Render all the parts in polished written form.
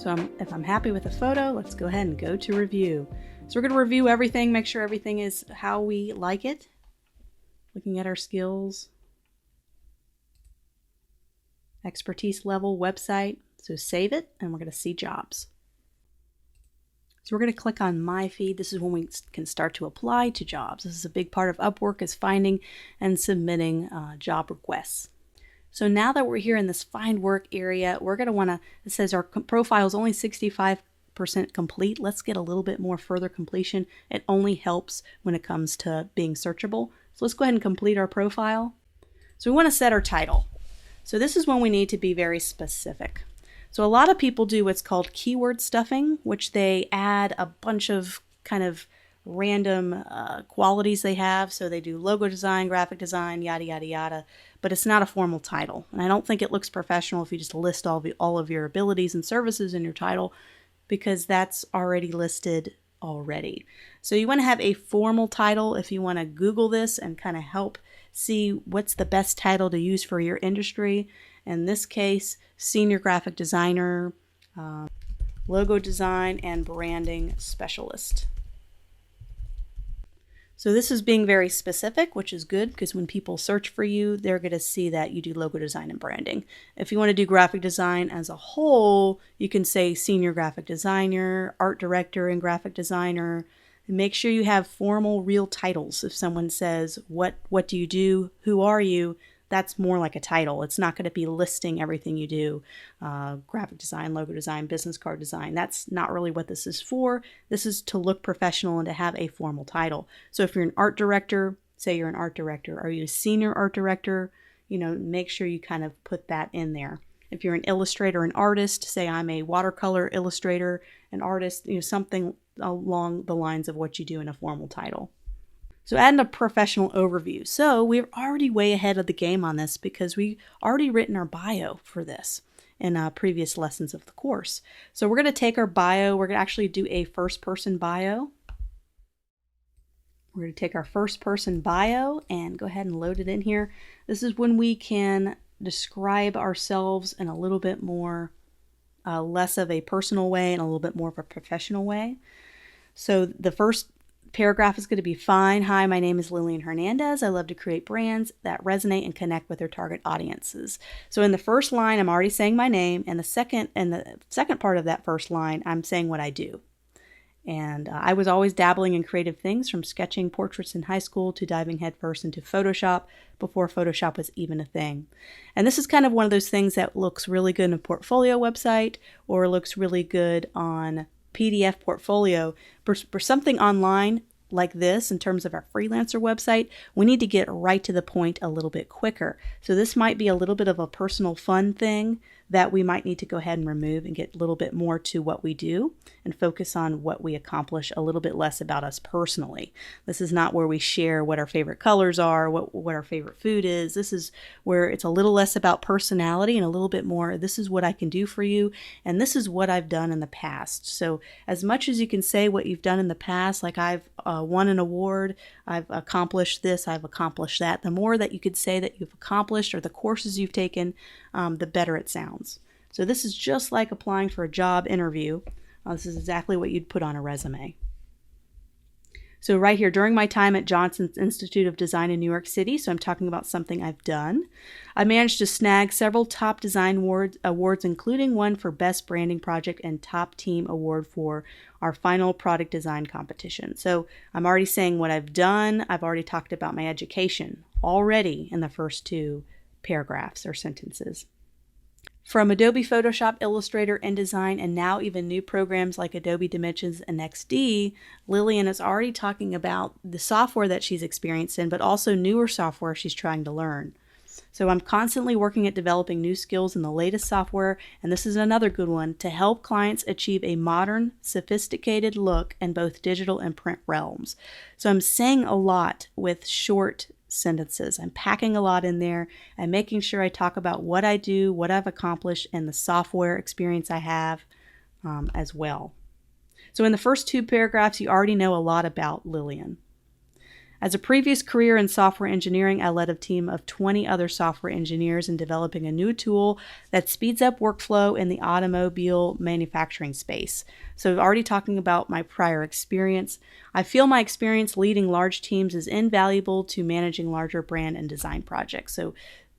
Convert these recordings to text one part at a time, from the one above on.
So if I'm happy with the photo, let's go ahead and go to review. So we're going to review everything, make sure everything is how we like it. Looking at our skills, expertise level, website. So save it, and we're going to see jobs. So we're going to click on My Feed. This is when we can start to apply to jobs. This is a big part of Upwork, is finding and submitting job requests. So now that we're here in this Find Work area, we're going to want to, it says our profile is only 65% complete. Let's get a little bit more further completion. It only helps when it comes to being searchable. So let's go ahead and complete our profile. So we want to set our title. So this is when we need to be very specific. So a lot of people do what's called keyword stuffing, which they add a bunch of kind of random qualities they have. So they do logo design, graphic design, yada, yada, yada, but it's not a formal title. And I don't think it looks professional if you just list all of your abilities and services in your title, because that's already listed already. So you want to have a formal title if you want to Google this and kind of help see what's the best title to use for your industry. In this case, Senior Graphic Designer, Logo Design, and Branding Specialist. So this is being very specific, which is good, because when people search for you, they're going to see that you do logo design and branding. If you want to do graphic design as a whole, you can say Senior Graphic Designer, Art Director, and Graphic Designer. And make sure you have formal, real titles. If someone says, what do you do? Who are you? That's more like a title. It's not going to be listing everything you do. Graphic design, logo design, business card design. That's not really what this is for. This is to look professional and to have a formal title. So if you're an art director, say you're an art director. Are you a senior art director? Make sure you kind of put that in there. If you're an illustrator, an artist, say I'm a watercolor illustrator, an artist, something along the lines of what you do in a formal title. So adding a professional overview. So we're already way ahead of the game on this, because we already written our bio for this in previous lessons of the course. So we're going to take our bio. We're going to actually do a first person bio. We're going to take our first person bio and go ahead and load it in here. This is when we can describe ourselves in a little bit more, less of a personal way and a little bit more of a professional way. So the first paragraph is going to be fine. Hi, my name is Lillian Hernandez. I love to create brands that resonate and connect with their target audiences. So in the first line, I'm already saying my name, and the second part of that first line, I'm saying what I do. And I was always dabbling in creative things, from sketching portraits in high school to diving headfirst into Photoshop before Photoshop was even a thing. And this is kind of one of those things that looks really good in a portfolio website, or looks really good on PDF portfolio. For something online like this, in terms of our freelancer website, we need to get right to the point a little bit quicker. So this might be a little bit of a personal fun thing that we might need to go ahead and remove and get a little bit more to what we do and focus on what we accomplish, a little bit less about us personally. This is not where we share what our favorite colors are, what our favorite food is. This is where it's a little less about personality and a little bit more, this is what I can do for you, and this is what I've done in the past. So as much as you can say what you've done in the past, like I've won an award, I've accomplished this, I've accomplished that, the more that you could say that you've accomplished or the courses you've taken, the better it sounds. So this is just like applying for a job interview. This is exactly what you'd put on a resume. So right here, during my time at Johnson's Institute of Design in New York City, so I'm talking about something I've done, I managed to snag several top design awards, including one for Best Branding Project and Top Team Award for our final product design competition. So I'm already saying what I've done. I've already talked about my education already in the first two paragraphs or sentences. From Adobe Photoshop, Illustrator, InDesign, and now even new programs like Adobe Dimensions and XD, Lillian is already talking about the software that she's experienced in, but also newer software she's trying to learn. So I'm constantly working at developing new skills in the latest software, and this is another good one, to help clients achieve a modern, sophisticated look in both digital and print realms. So I'm saying a lot with short sentences. I'm packing a lot in there and making sure I talk about what I do, what I've accomplished, and the software experience I have as well. So in the first two paragraphs, you already know a lot about Lillian. As a previous career in software engineering, I led a team of 20 other software engineers in developing a new tool that speeds up workflow in the automobile manufacturing space. So, already talking about my prior experience, I feel my experience leading large teams is invaluable to managing larger brand and design projects. So,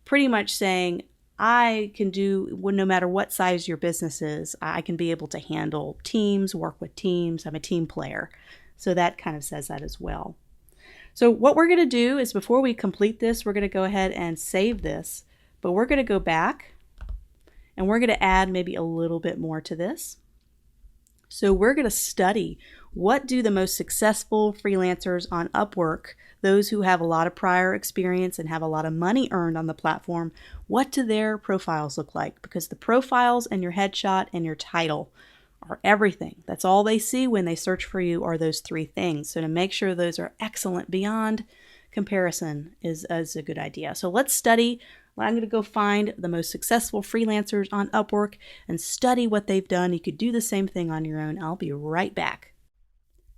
pretty much saying, I can do, no matter what size your business is, I can be able to handle teams, work with teams. I'm a team player. So that kind of says that as well. So what we're going to do is, before we complete this, we're going to go ahead and save this, but we're going to go back and we're going to add maybe a little bit more to this. So we're going to study, what do the most successful freelancers on Upwork, those who have a lot of prior experience and have a lot of money earned on the platform, what do their profiles look like? Because the profiles and your headshot and your title are everything. That's all they see when they search for you, are those three things. So to make sure those are excellent beyond comparison is a good idea. So let's study. I'm going to go find the most successful freelancers on Upwork and study what they've done. You could do the same thing on your own. I'll be right back.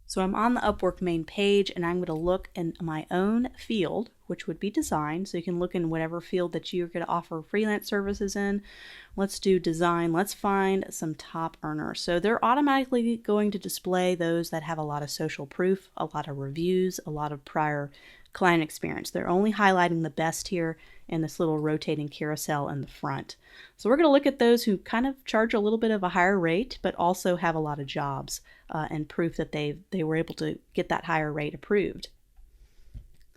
So I'm on the Upwork main page, and I'm going to look in my own field, which would be design. So you can look in whatever field that you're going to offer freelance services in. Let's do design. Let's find some top earners. So they're automatically going to display those that have a lot of social proof, a lot of reviews, a lot of prior client experience. They're only highlighting the best here in this little rotating carousel in the front. So we're going to look at those who kind of charge a little bit of a higher rate, but also have a lot of jobs and proof that they were able to get that higher rate approved.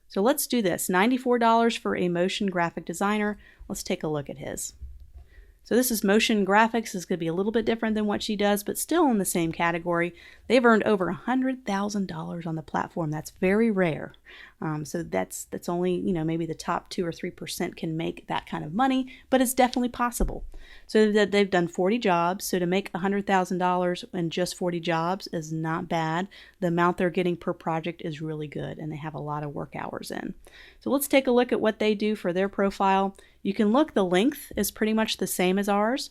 So let's do this. $94 for a motion graphic designer. Let's take a look at his. So this is motion graphics. Is going to be a little bit different than what she does, but still in the same category. They've earned over $100,000 on the platform. That's very rare. So that's only, maybe the top 2 or 3% can make that kind of money, but it's definitely possible. So that they've done 40 jobs. So to make $100,000 in just 40 jobs is not bad. The amount they're getting per project is really good, and they have a lot of work hours in. So let's take a look at what they do for their profile. You can look, the length is pretty much the same as ours.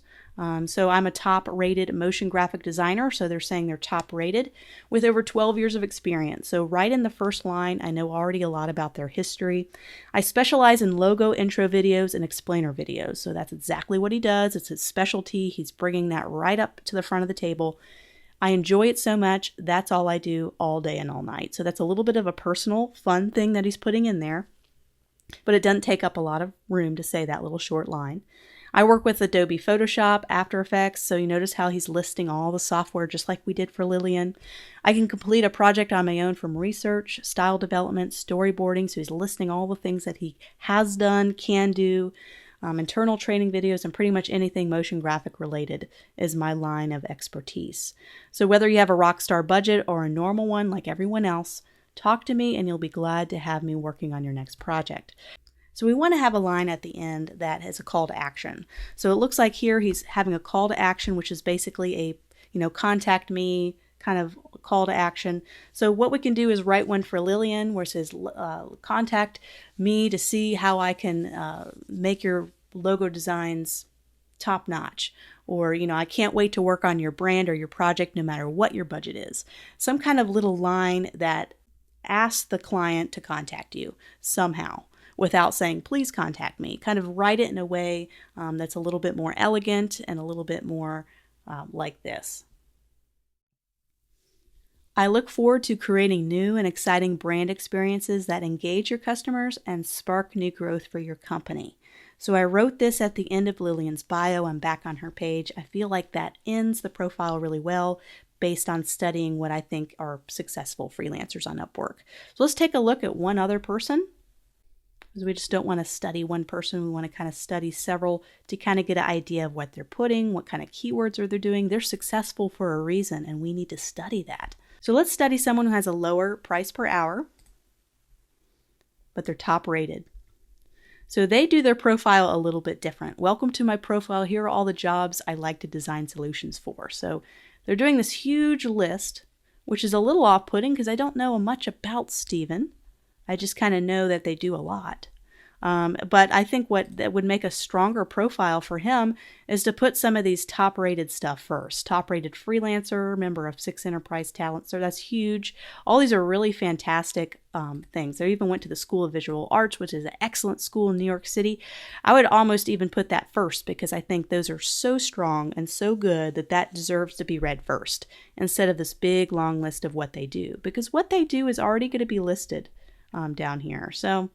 So I'm a top rated motion graphic designer. So they're saying they're top rated with over 12 years of experience. So right in the first line, I know already a lot about their history. I specialize in logo intro videos and explainer videos. So that's exactly what he does. It's his specialty. He's bringing that right up to the front of the table. I enjoy it so much. That's all I do all day and all night. So that's a little bit of a personal, fun thing that he's putting in there, but it doesn't take up a lot of room to say that little short line. I work with Adobe Photoshop, After Effects, so you notice how he's listing all the software just like we did for Lillian. I can complete a project on my own from research, style development, storyboarding, so he's listing all the things that he has done, can do, internal training videos, and pretty much anything motion graphic related is my line of expertise. So whether you have a rock star budget or a normal one like everyone else, talk to me and you'll be glad to have me working on your next project. So we want to have a line at the end that has a call to action. So it looks like here he's having a call to action, which is basically a, contact me kind of call to action. So what we can do is write one for Lillian where it says, contact me to see how I can make your logo designs top notch. Or, I can't wait to work on your brand or your project no matter what your budget is. Some kind of little line that asks the client to contact you somehow, without saying, please contact me. Kind of write it in a way that's a little bit more elegant and a little bit more like this. I look forward to creating new and exciting brand experiences that engage your customers and spark new growth for your company. So I wrote this at the end of Lillian's bio. I'm back on her page. I feel like that ends the profile really well based on studying what I think are successful freelancers on Upwork. So let's take a look at one other person. We just don't want to study one person. We want to kind of study several to kind of get an idea of what they're putting, what kind of keywords are they doing. They're successful for a reason, and we need to study that. So let's study someone who has a lower price per hour, but they're top rated. So they do their profile a little bit different. Welcome to my profile. Here are all the jobs I like to design solutions for. So they're doing this huge list, which is a little off-putting because I don't know much about Steven. I just kind of know that they do a lot. But I think what that would make a stronger profile for him is to put some of these top rated stuff first. Top rated freelancer, member of 6 Enterprise Talent. So that's huge. All these are really fantastic things. They even went to the School of Visual Arts, which is an excellent school in New York City. I would almost even put that first because I think those are so strong and so good that that deserves to be read first instead of this big long list of what they do, because what they do is already going to be listed down here. So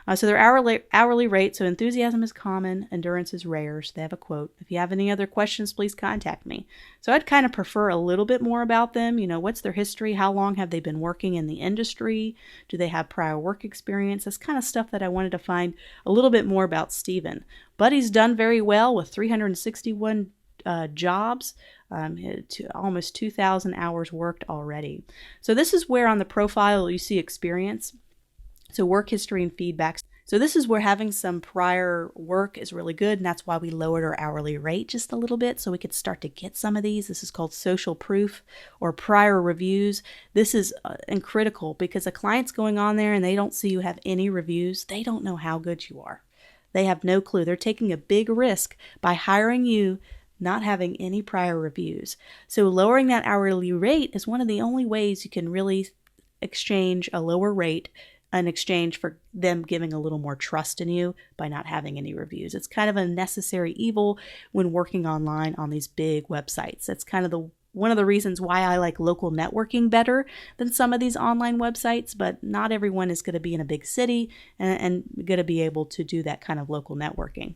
their hourly rate. So enthusiasm is common, endurance is rare. So they have a quote. If you have any other questions, please contact me. So I'd kind of prefer a little bit more about them. You know, what's their history? How long have they been working in the industry? Do they have prior work experience? That's kind of stuff that I wanted to find a little bit more about Stephen. But he's done very well with 361 jobs, to almost 2,000 hours worked already. So this is where on the profile you see experience. So work history and feedback. So this is where having some prior work is really good, and that's why we lowered our hourly rate just a little bit so we could start to get some of these. This is called social proof or prior reviews. This is critical because a client's going on there and they don't see you have any reviews. They don't know how good you are. They have no clue. They're taking a big risk by hiring you not having any prior reviews. So lowering that hourly rate is one of the only ways you can really exchange a lower rate in exchange for them giving a little more trust in you by not having any reviews. It's kind of a necessary evil when working online on these big websites. That's kind of one of the reasons why I like local networking better than some of these online websites, but not everyone is going to be in a big city and going to be able to do that kind of local networking.